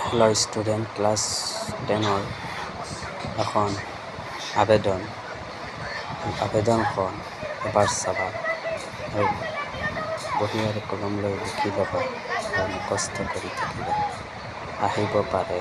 Hello' student, class 10-ৰ এখন আবেদনখন এবাৰ চাবা আৰু বহী আৰু কলম লৈ লিখি ল'বা আৰু মুখস্থ কৰি থাকিবা। আহিব পাৰে